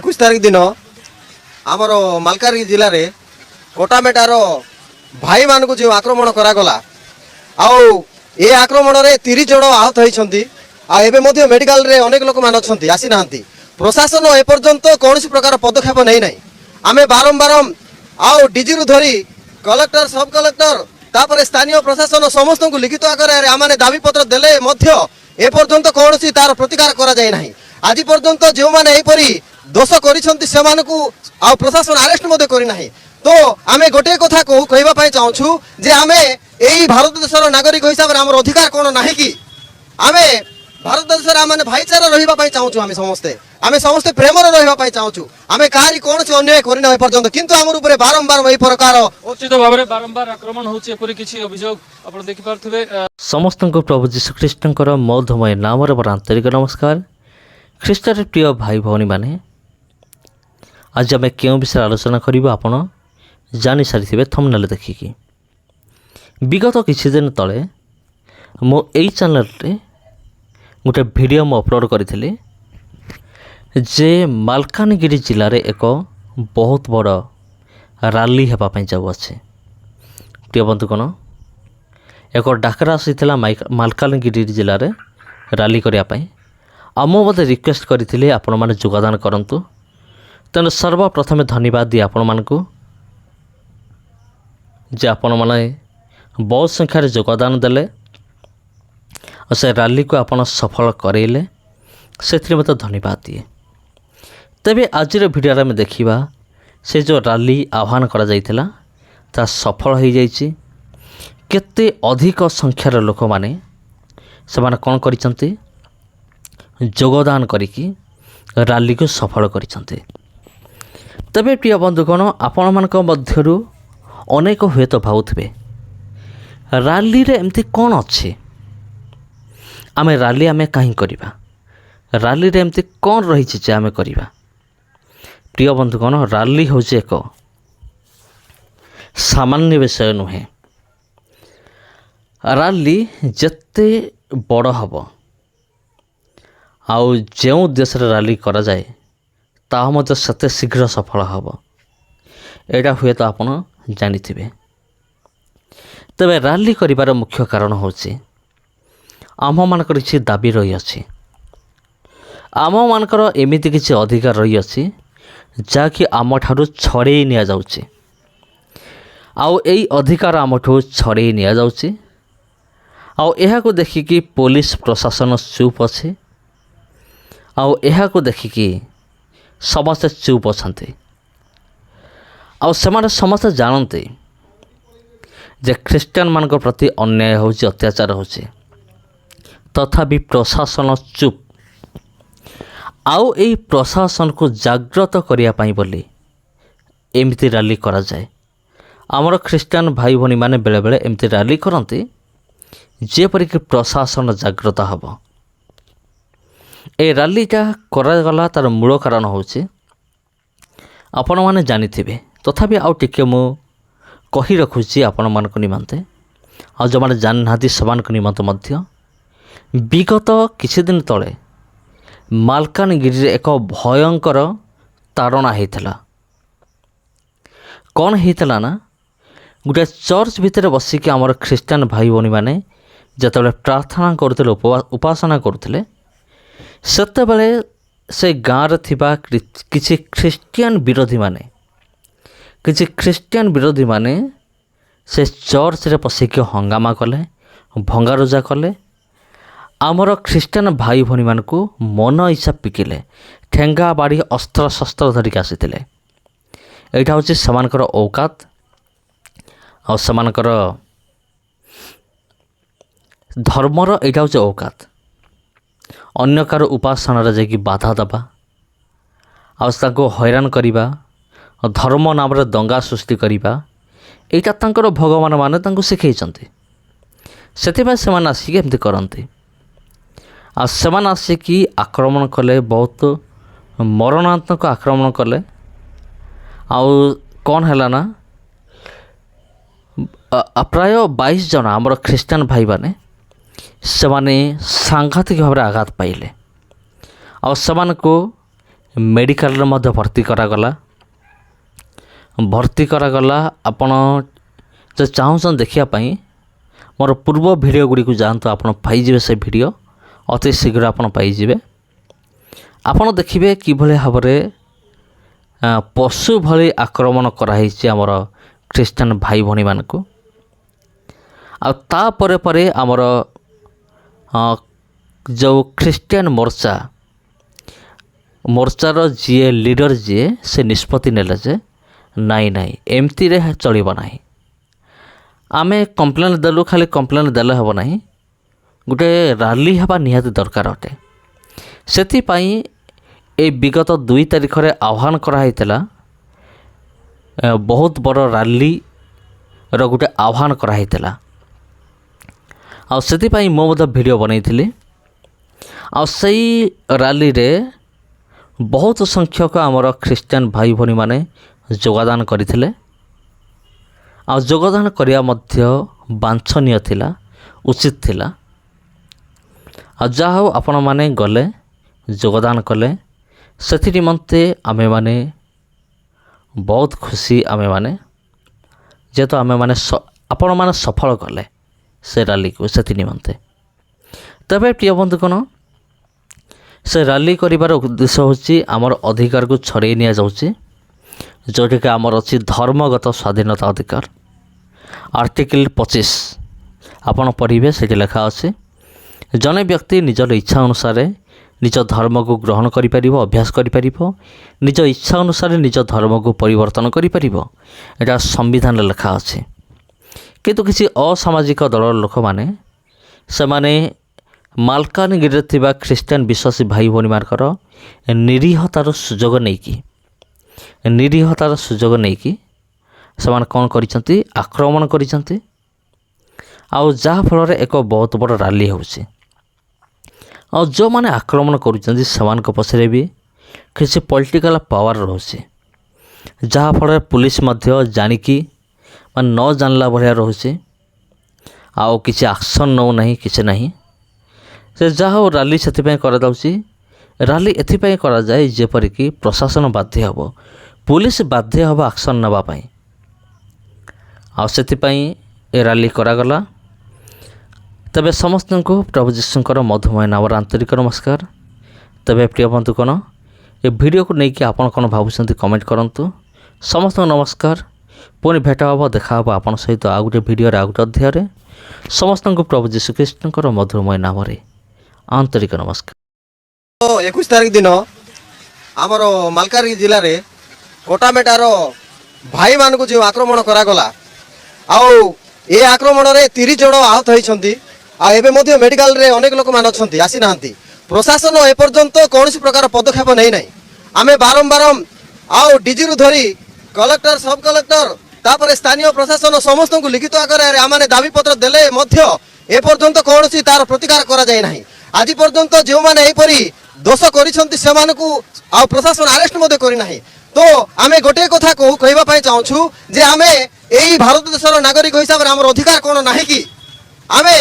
21 तारिख दिन आमर मालकानगिरी जिले में कोटामेटार भाई मान को जो आक्रमण करागला ये आक्रमण में 30 जन आहत होती मेडिकल रे अनेक लोक मान अच्छा आसी ना प्रशासन एपर्यंत कौन प्रकार पदक्षेप नहीं ना आम बारंबार आउ डीजी रु धरी कलेक्टर सब कलेक्टर तापर स्थानीय प्रशासन समस्त को लिखित आकार आम दाबी पत्र देले एपर्यंत कौन तार प्रतिकार करा जाए नहीं आज पर्यंत जो मैंने यहपरी दोष कर प्रशासन आरेस्ट करना तो आम गोटे कथा कहवाई चाहूँ जे आम यही भारत देशर नागरिक हिसाब से आम अधिकार कौन ना कि आम भारत देश आम भाईचारा रही चाहूँ आम समस्ते प्रेम रही चाहूँ आम कहारी कौन से अन्याय करना पर्यंत किंतु आम ऊपर बारंबार यही प्रकार उचित भाव में बारंबार आक्रमण होपर किसी अभियोग आप देखिपे। समस्त प्रभु जीशुख्रीष्टर मधुमय नाम आंतरिक नमस्कार। ख्रीष्टर प्रिय भाई भौणी मैंने आज आम क्यों विषय आलोचना करा आपण जानी सारी थंबनेल देखिकी विगत किछि दिन तले मो एई चैनल रे गोटे वीडियो मु अपलोड करी जे मालकानगिरी जिले में एक बहुत बड़ रैली होगापी जाऊँचे। प्रिय बंधुगण एक डाकरा आसी मालकानगिरी जिले में रैली करने आम मत रिक्वेस्ट करी आपण मैंने योगदान करूँ तेणु सर्वप्रथमे धन्यवाद दिए आपण मानकु जे आपण मैंने बहुत संख्यार योगदान देले और से रैली को आपण सफल करेले से मत धन्यवाद दिए। तेबे आज वीडियो में देखा से जो रैली आह्वान करा जाइथिला ता सफल हो जाइछि। केते अधिक संख्यार लोक माने से कौन करिसंती योगदान करिकी रैली को सफल करिसंती। तेबे प्रिय बंधुगण आपण मानक मध्यरु अनेक हुए तो भावुथिबे रैली रे एमती कौन अच्छे आमे रैली आमे कहीं करिबा रैली रे एमती कौन रही जे आमे करिबा। प्रिय बंधुगण रैली हूँ एक सामान्य विषय नुहे रैली जेते बड़ हम आउ जो देश रैली करा जाए ताहा मध्य सेते शीघ्र सफल हम एटा हुए तो आपण जानिथिबे। तेबे रैली करिवार मुख्य कारण होछि आम मानकर किछि दाबी रही अछि आम मानकर एमिति किछि अधिकार रही अछि जाकि आम ठारू छड़े निया जाउछि आउ एई अधिकार आम ठू छड़े निया जाउछि आउ एहाको देखिकी पुलिस प्रशासन चुप अछि आउ एहाको देखिकी समस्त चुप अछंती आउ सेमाने समस्त जानते जे ख्रीस्टान मानक प्रति अन्याय होछि अत्याचार होछि तथापि प्रशासन चुप आउ एई प्रशासन को जागृत करिया पाई बोली एमती रैली करा जाए। आमर ख्रीस्टान भाई भनी माने बेले बेले एमती रैली करती जेपरिक प्रशासन जागृत हब। ए रैलीटा करागला तार मूल कारण होछि आपण माने जानिथिबे तथापि आउ टिके मु कही रखुछि आपण मानक निमंते आ जो माने जान नाथि समान को निमंते मध्य विगत किछि दिन तले मालकानगिरी एक भयंकर ताड़ना होता कौन होता ना गोटे चर्च भितर बसिकी आमर ख्रीस्टान भाई भौणी मैंने जिते प्रार्थना करुले उपासना करुले सेतेबेले से गाँव थिबा किछि ख्रीस्टियन विरोधी माने से चर्च रे पसिकी हंगामा कले भंगारुजा कले आमर ख्रीस्टान भाई भौणी मानकु मन इच्छा पिकिले ठेंगा बाड़ी अस्त्र शस्त्र धरिक आसीथिले। एटा होछि समानकर औकात और समानकर धर्मर एटा होछि औकात अन्य कार उपासना रे जाकि बाधा दबा आ ताको हैरान करिबा धर्म नाम रे दंगा सृष्टि करिबा एटा तांकर भगवान माने तांको सिखैचंती सेतिबा सेमान आसिक एमती करंती आ सेमान आसिकी आक्रमण कले बहुत मरणात्मक आक्रमण कले आउ कौन है ना प्राय 22 जन आमर ख्रीस्टान भाई माने से सांघातिक भाव में आघात पाइले और ମେଡ଼ିକାଲରେ ମଧ୍ୟ ଭର୍ତ୍ତି କରାଗଲା। ଆପଣ ଯଦି ଚାହୁଁଛନ୍ତି ଦେଖିବା ପାଇଁ ମୋର ପୂର୍ବ ଭିଡ଼ିଓ ଗୁଡ଼ିକୁ ଯାଆନ୍ତୁ, ଆପଣ ପାଇଯିବେ ସେ ଭିଡ଼ିଓ, ଅତି ଶୀଘ୍ର ଆପଣ ପାଇଯିବେ। ଆପଣ ଦେଖିବେ କିଭଳି ଭାବରେ ପଶୁ ଭଳି ଆକ୍ରମଣ କରାହେଇଛି ଆମର ଖ୍ରୀଷ୍ଟିଆନ ଭାଇ ଭଉଣୀମାନଙ୍କୁ। ଆଉ ତାପରେ ପରେ ଆମର ଯେଉଁ ଖ୍ରୀଷ୍ଟିଆନ ମୋର୍ଚ୍ଚାର ଯିଏ ଲିଡ଼ର ସେ ନିଷ୍ପତ୍ତି ନେଲେ ଯେ ନାଇଁ ଏମିତିରେ ଚଳିବ ନାହିଁ। ଆମେ କମ୍ପ୍ଲେନ୍ ଦେଲୁ, ଖାଲି କମ୍ପ୍ଲେନ୍ ଦେଲେ ହେବ ନାହିଁ, ଗୋଟେ ରାଲି ହେବା ନିହାତି ଦରକାର ଅଟେ। ସେଥିପାଇଁ এই ବିଗତ 2 ତାରିଖରେ ଆହ୍ୱାନ କରାହେଇଥିଲା, ବହୁତ ବଡ଼ ରାଲିର ଗୋଟେ ଆହ୍ୱାନ କରାହେଇଥିଲା। ଆଉ ସେଥିପାଇଁ ମୁଁ ମଧ୍ୟ ଭିଡ଼ିଓ ବନେଇଥିଲି। ଆଉ ସେଇ ରାଲିରେ ବହୁତ ସଂଖ୍ୟକ ଆମର ଖ୍ରୀଷ୍ଟିଆନ ଭାଇ ଭଉଣୀମାନେ ଯୋଗଦାନ କରିଥିଲେ। ଆଉ ଯୋଗଦାନ କରିବା ମଧ୍ୟ ବାଞ୍ଛନୀୟ ଥିଲା, ଉଚିତ ଥିଲା। ଆଉ ଯାହା ହେଉ ଆପଣମାନେ ଗଲେ, ଯୋଗଦାନ କଲେ, ସେଥି ନିମନ୍ତେ ଆମେମାନେ ବହୁତ ଖୁସି। ଯେହେତୁ ଆପଣମାନେ ସଫଳ କଲେ ସେ ରାଲିକୁ, ସେଥି ନିମନ୍ତେ। ତେବେ ପ୍ରିୟ ବନ୍ଧୁଗଣ, ସେ ରାଲି କରିବାର ଉଦ୍ଦେଶ୍ୟ ହେଉଛି ଆମର ଅଧିକାରକୁ ଛଡ଼େଇ ନିଆଯାଉଛି, ଯେଉଁଠିକି ଆମର ଅଛି ଧର୍ମଗତ ସ୍ୱାଧୀନତା ଅଧିକାର। ଆର୍ଟିକିଲ୍ 25 ଆପଣ ପଢ଼ିବେ, ସେଠି ଲେଖା ଅଛି ଜଣେ ବ୍ୟକ୍ତି ନିଜର ଇଚ୍ଛା ଅନୁସାରେ ନିଜ ଧର୍ମକୁ ଗ୍ରହଣ କରିପାରିବ, ଅଭ୍ୟାସ କରିପାରିବ, ନିଜ ଇଚ୍ଛା ଅନୁସାରେ ନିଜ ଧର୍ମକୁ ପରିବର୍ତ୍ତନ କରିପାରିବ। ଏଇଟା ସମ୍ବିଧାନରେ ଲେଖା ଅଛି। କିନ୍ତୁ କିଛି ଅସାମାଜିକ ଦଳର ଲୋକମାନେ ସେମାନେ ମାଲକାନଗିରିରେ ଥିବା ଖ୍ରୀଷ୍ଟିଆନ ବିଶ୍ୱାସୀ ଭାଇ ଭଉଣୀମାନଙ୍କର ନିରୀହତାର ସୁଯୋଗ ନେଇକି ସେମାନେ କ'ଣ କରିଛନ୍ତି? ଆକ୍ରମଣ କରିଛନ୍ତି। ଆଉ ଯାହାଫଳରେ ଏକ ବହୁତ ବଡ଼ ରାଲି ହେଉଛି। ଆଉ ଯେଉଁମାନେ ଆକ୍ରମଣ କରୁଛନ୍ତି ସେମାନଙ୍କ ପଛରେ ବି କିଛି ପଲିଟିକାଲ ପାୱାର ରହୁଛି, ଯାହାଫଳରେ ପୁଲିସ ମଧ୍ୟ ଜାଣିକି ନ ଜାଣିଲା ଭଳିଆ ରହୁଛି, ଆଉ କିଛି ଆକ୍ସନ୍ ନେଉନାହିଁ, କିଛି ନାହିଁ। ସେ ଯାହା ହେଉ ରାଲି ସେଥିପାଇଁ କରାଯାଉଛି। ରାଲି ଏଥିପାଇଁ କରାଯାଏ ଯେପରିକି ପ୍ରଶାସନ ବାଧ୍ୟ ହେବ, ପୁଲିସ ବାଧ୍ୟ ହେବ ଆକ୍ସନ୍ ନେବା ପାଇଁ। ଆଉ ସେଥିପାଇଁ ଏ ରାଲି କରାଗଲା। ତେବେ ସମସ୍ତଙ୍କୁ ପ୍ରଭୁ ଯୀଶୁଙ୍କର ମଧୁମୟ ନାମରେ ଆନ୍ତରିକ ନମସ୍କାର। ତେବେ ପ୍ରିୟ ବନ୍ଧୁଗଣ, ଏ ଭିଡ଼ିଓକୁ ନେଇକି ଆପଣ କ'ଣ ଭାବୁଛନ୍ତି କମେଣ୍ଟ କରନ୍ତୁ। ସମସ୍ତଙ୍କୁ ନମସ୍କାର। ପୁଣି ଭେଟ ହେବ, ଦେଖା ହେବ ଆପଣଙ୍କ ସହିତ ଆଉ ଗୋଟେ ଭିଡ଼ିଓରେ, ଆଉ ଗୋଟେ ଅଧ୍ୟାୟରେ। ସମସ୍ତଙ୍କୁ ପ୍ରଭୁ ଯୀଶୁଖ୍ରୀଷ୍ଟଙ୍କର ମଧୁମୟ ନାମରେ ଆନ୍ତରିକ ନମସ୍କାର। 21 ତାରିଖ ଦିନ ଆମର ମାଲକାନଗିରି ଜିଲ୍ଲାରେ କୋଟାମେଟାର ଭାଇମାନଙ୍କୁ ଯେଉଁ ଆକ୍ରମଣ କରାଗଲା, ଆଉ ଏ ଆକ୍ରମଣରେ 30 ଜଣ ଆହତ ହୋଇଛନ୍ତି। ଆଉ ଏବେ ମଧ୍ୟ ମେଡ଼ିକାଲରେ ଅନେକ ଲୋକମାନେ ଅଛନ୍ତି, ଆସିନାହାନ୍ତି। ପ୍ରଶାସନ ଏପର୍ଯ୍ୟନ୍ତ କୌଣସି ପ୍ରକାର ପଦକ୍ଷେପ ନେଇନାହିଁ। ଆମେ ବାରମ୍ବାର ଆଉ ଡିଜିରୁ ଧରି କଲେକ୍ଟର, ସବ୍ କଲେକ୍ଟର, ତାପରେ ସ୍ଥାନୀୟ ପ୍ରଶାସନ ସମସ୍ତଙ୍କୁ ଲିଖିତ ଆକାରରେ ଆମେ ଦାବିପତ୍ର ଦେଲେ ମଧ୍ୟ ଏପର୍ଯ୍ୟନ୍ତ କୌଣସି ତାର ପ୍ରତିକାର କରାଯାଇ ନାହିଁ। ଆଜି ପର୍ଯ୍ୟନ୍ତ ଯେଉଁମାନେ ଏହିପରି ଦୋଷ କରିଛନ୍ତି ସେମାନଙ୍କୁ ଆଉ ପ୍ରଶାସନ ଆରେଷ୍ଟ ମଧ୍ୟ କରିନାହିଁ। ତ ଆମେ ଗୋଟିଏ କଥା କହିବା ପାଇଁ ଚାହୁଁଛୁ ଯେ ଆମେ ଏହି ଭାରତ ଦେଶର ନାଗରିକ ହିସାବରେ ଆମର ଅଧିକାର କ'ଣ ନାହିଁ କି? ଆମେ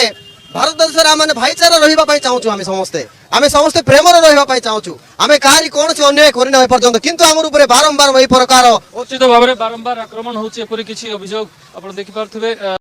ଭାରତ ଦେଶରେ ଆମେ ଭାଇଚାରା ରହିବା ପାଇଁ ଚାହୁଁଛୁ। ଆମେ ସମସ୍ତେ ପ୍ରେମରେ ରହିବା ପାଇଁ ଚାହୁଁଛୁ। ଆମେ କାହାରି କୌଣସି ଅନ୍ୟାୟ କରିନାହୁଁ ଏପର୍ଯ୍ୟନ୍ତ, କିନ୍ତୁ ଆମର ଉପରେ ବାରମ୍ବାର ଏହି ପ୍ରକାର ଉଚିତ ଭାବରେ ବାରମ୍ବାର ଆକ୍ରମଣ ହେଉଛି, ଏପରି କିଛି ଅଭିଯୋଗ ଆପଣ ଦେଖିପାରୁଥିବେ।